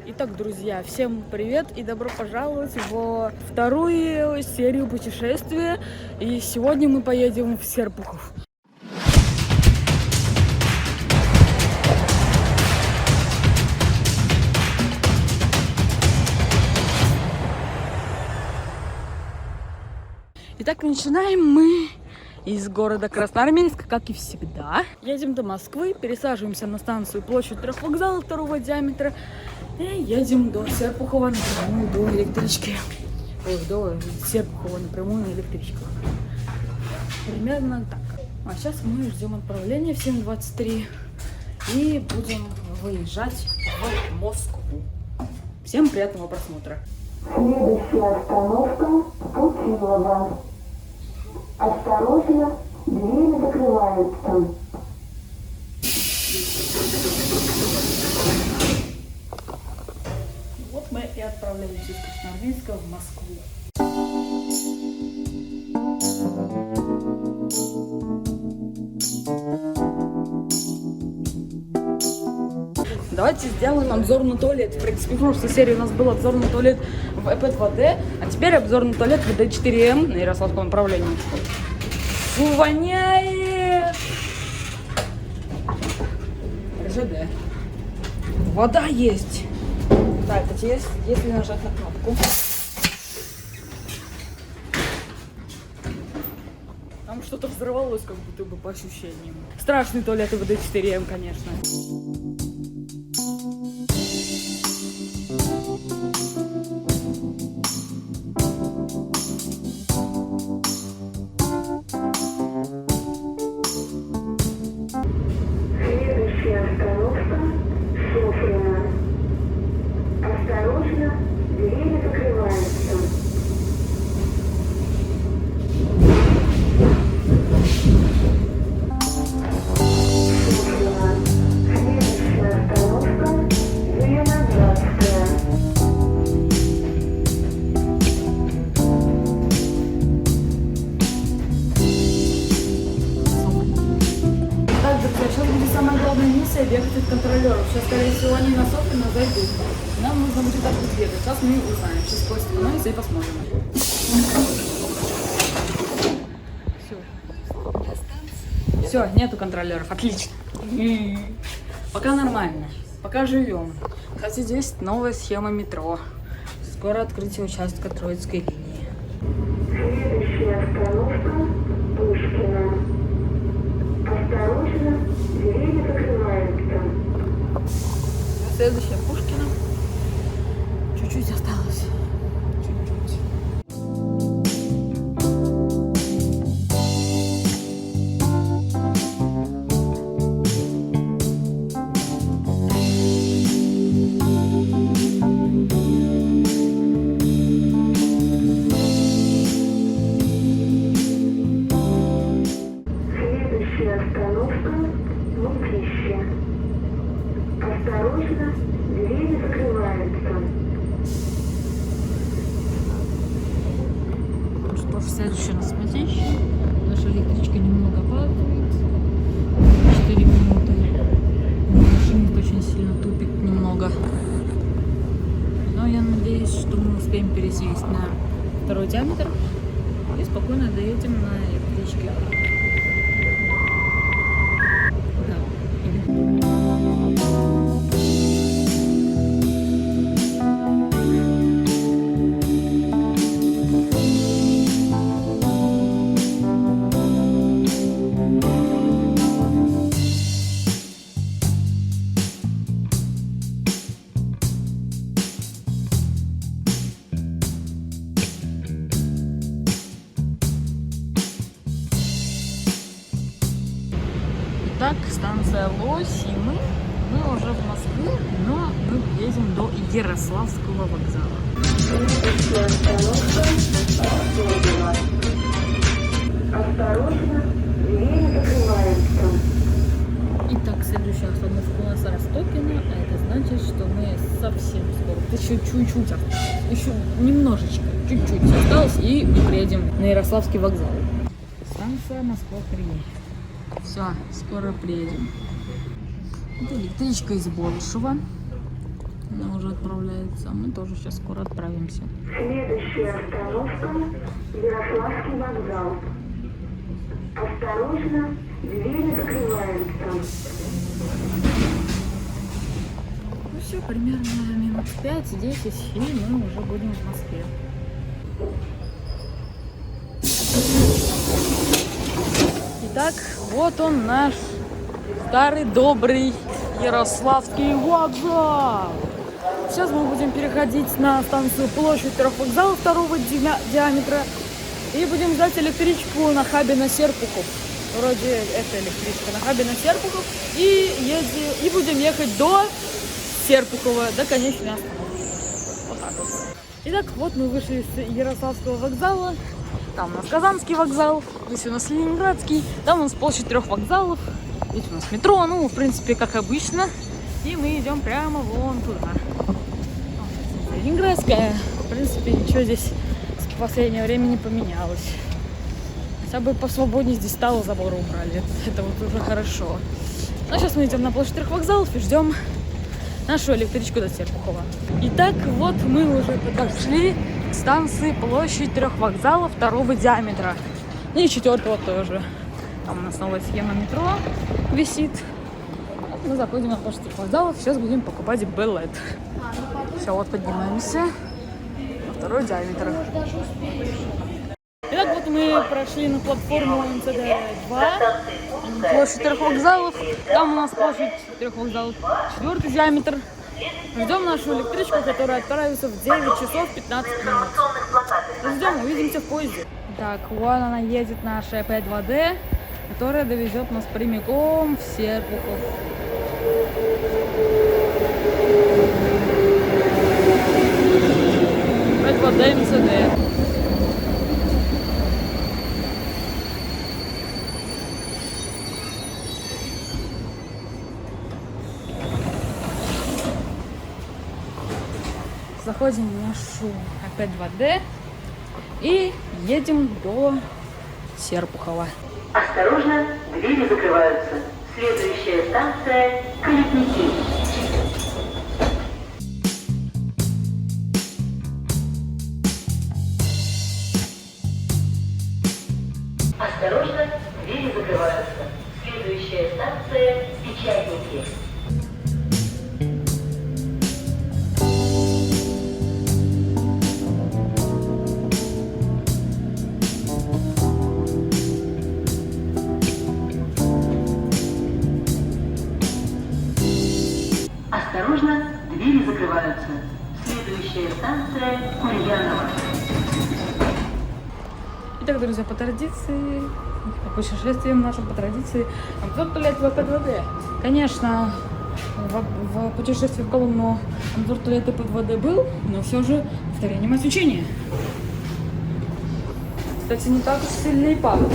Итак, друзья, всем привет и добро пожаловать во вторую серию путешествия. И сегодня мы поедем в Серпухов. Итак, начинаем мы из города Красноармейска, как и всегда. Едем до Москвы, пересаживаемся на станцию Площадь трех вокзалов второго диаметра и едем до Серпухова напрямую до электрички. Ой, до Серпухова напрямую на электричку. Примерно так. А сейчас мы ждем отправления в 7:23 и будем выезжать в Москву. Всем приятного просмотра. Следующая остановка Путилова. Осторожно, двери закрываются. Вот мы и отправляемся из Красноармейска в Москву. Давайте сделаем обзор на туалет. В принципе, в прошлой серии у нас был обзор на туалет в ЭП-2Д, а теперь обзор на туалет в д4М на Ярославском направлении. Фу, воняет! РЖД. Вода есть. Так, это если нажать на кнопку. Там что-то взорвалось, как будто бы по ощущениям. Страшный туалет в д4М, конечно. Следующая остановка Софьина. Осторожно, двери закрываются. Софьина. Следующая остановка Зеленоградская. Так, друзья, сейчас будет самая главная миссия — бегать от контролеров. Сейчас, скорее всего, они на Софьина зайдут. Нам нужно будет так вот бегать. Сейчас мы узнаем. Сейчас поезд становится и посмотрим. Все, нету контролеров. Отлично. Пока нормально. Пока живем. Кстати, здесь новая схема метро. Скоро открытие участка Троицкой линии. Следующая остановка Пушкина. Осторожно, двери закрываются. Следующая Пушкина. Чуть-чуть осталось. Чуть-чуть. Следующая остановка Мытищи. Осторожно, двери закрываются. Что ж, следующий раз Мытищи. Наша электричка немного опаздывает. 4 минуты. Машинист очень сильно тупит немного. Но я надеюсь, что мы успеем пересесть на второй диаметр и спокойно доедем на электричке. Итак, станция Лось, и мы уже в Москве, но мы едем до Ярославского вокзала. Следующая остановка Ростовина. Осторожно, двери закрываются. Итак, следующая остановка у нас Ростокино, а это значит, что мы совсем скоро, еще чуть-чуть осталось, еще немножечко, чуть-чуть осталось, и мы приедем на Ярославский вокзал. Станция Москва-3. Все, скоро приедем. Это электричка из Болшева. Она уже отправляется. Мы тоже сейчас скоро отправимся. Следующая остановка Ярославский вокзал. Осторожно, двери закрываются. Ну все, примерно минут 5-10, и мы уже будем в Москве. Итак, вот он наш старый добрый Ярославский вокзал. Сейчас мы будем переходить на станцию Площадь Трех вокзалов второго диаметра и будем ждать электричку на Хабино-Серпухов. Вроде это электричка на Хабино-Серпухов. И будем ехать до Серпухова, до конечной остановки. Вот так вот. Итак, вот мы вышли из Ярославского вокзала. Там у нас Казанский вокзал, здесь у нас Ленинградский, там у нас Площадь Трех вокзалов, здесь у нас метро, ну, в принципе, как обычно. И мы идем прямо вон туда. Ленинградская. В принципе, ничего здесь в последнее время не поменялось. Хотя бы посвободнее здесь стало, заборы убрали. Это вот уже хорошо. Ну, сейчас мы идем на Площадь Трех вокзалов и ждем нашу электричку до Серпухова. Итак, вот мы уже подошли к станции Площадь Трех вокзалов второго диаметра. Ну и четвертого тоже. Там у нас новая схема метро висит. Мы заходим на Площадь Трех вокзалов. Сейчас будем покупать билет. Все, вот поднимаемся на второй диаметр. Итак, вот мы прошли на платформу МЦД-2, Площадь Трех вокзалов. Там у нас Площадь Трех вокзалов, четвертый диаметр. Ждем нашу электричку, которая отправится в 9 часов 15 минут. Ждем, увидимся в поезде. Так, вон она едет, наша П2Д, которая довезет нас прямиком в Серпухов. П2Д МЦД. Заходим в нашу П2Д и едем до Серпухова. Осторожно, двери закрываются. Следующая станция Колесники. Осторожно, двери закрываются. Следующая станция Печатники. Осторожно, двери закрываются. Следующая станция Ульянова. Итак, друзья, по традиции, по путешествиям нашим по традиции, обзор туалет в П2Д. Конечно, в путешествии в Коломну обзор туалета П2Д был, но все же повторение освещения. Кстати, не так уж сильно и падает.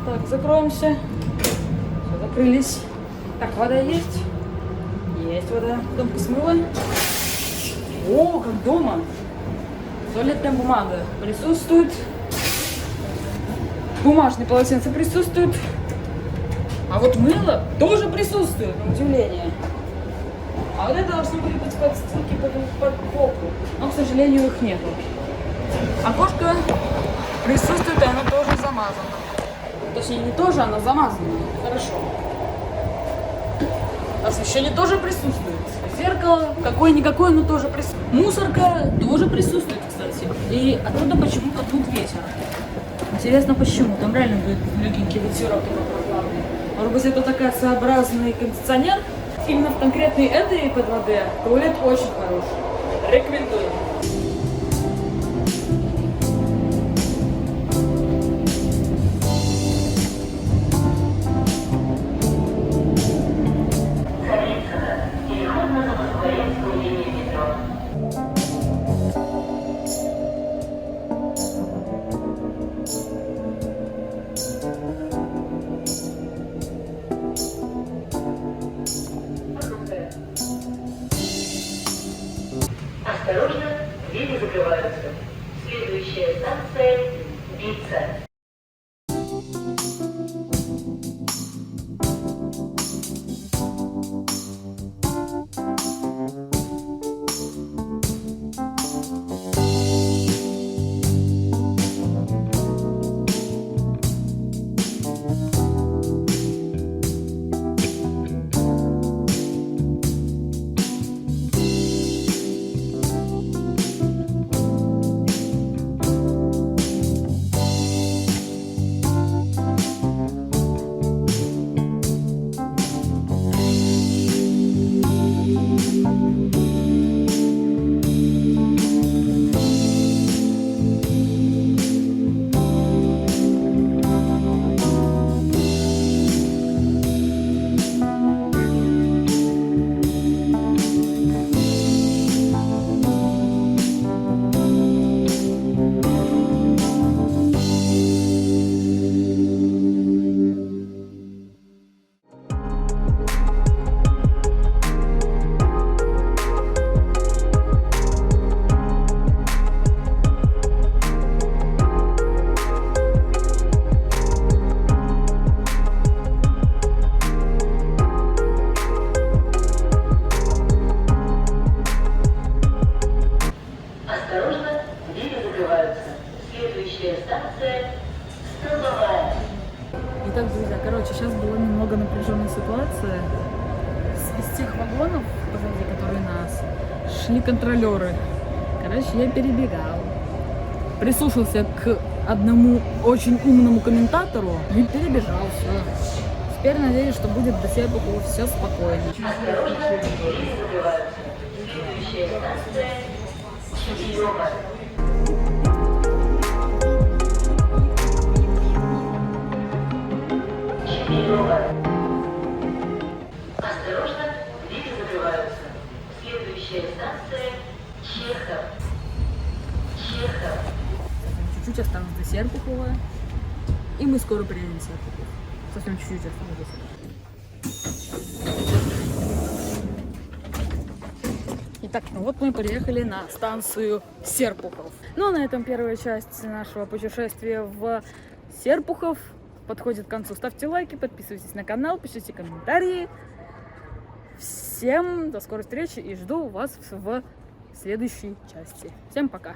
Так, закроемся. Все, закрылись. Так, вода есть? Есть вода. Кнопка смыла. О, как дома. Туалетная бумага присутствует. Бумажные полотенца присутствуют. А вот мыло тоже присутствует, на удивление. А вот это должны были быть подстилки под попу. Но, к сожалению, их нету. Окошко присутствует, и оно тоже замазано. Точнее, не тоже, оно замазано. Хорошо. Освещение тоже присутствует. Зеркало какое-никакое, но тоже присутствует. Мусорка тоже присутствует, кстати. И оттуда почему-то тут ветер. Интересно, почему? Там реально будет легенький ветерок прохладный. Может быть, это такой своеобразный кондиционер? Именно в конкретной этой П2Д туалет очень хороший. Рекомендую. Осторожно, двери закрываются. Следующая станция Бица. сейчас была немного напряженная ситуация. Из тех вагонов, позади которые нас, шли контролеры. Короче, я перебегал. Прислушался к одному очень умному комментатору и перебежал. Все. Теперь надеюсь, что будет до Серпухова все спокойно. Осторожно, двери закрываются. Следующая станция Чемпиона. Осторожно, двери закрываются. Следующая станция Чехов. Чехов. Чуть-чуть осталось до Серпухова. И мы скоро приедем в Серпухов. Совсем чуть-чуть осталось до Серпухова. Итак, ну вот мы приехали на станцию Серпухов. Ну, а на этом первая часть нашего путешествия в Серпухов подходит к концу. Ставьте лайки, подписывайтесь на канал, пишите комментарии. Всем до скорой встречи и жду вас в следующей части. Всем пока!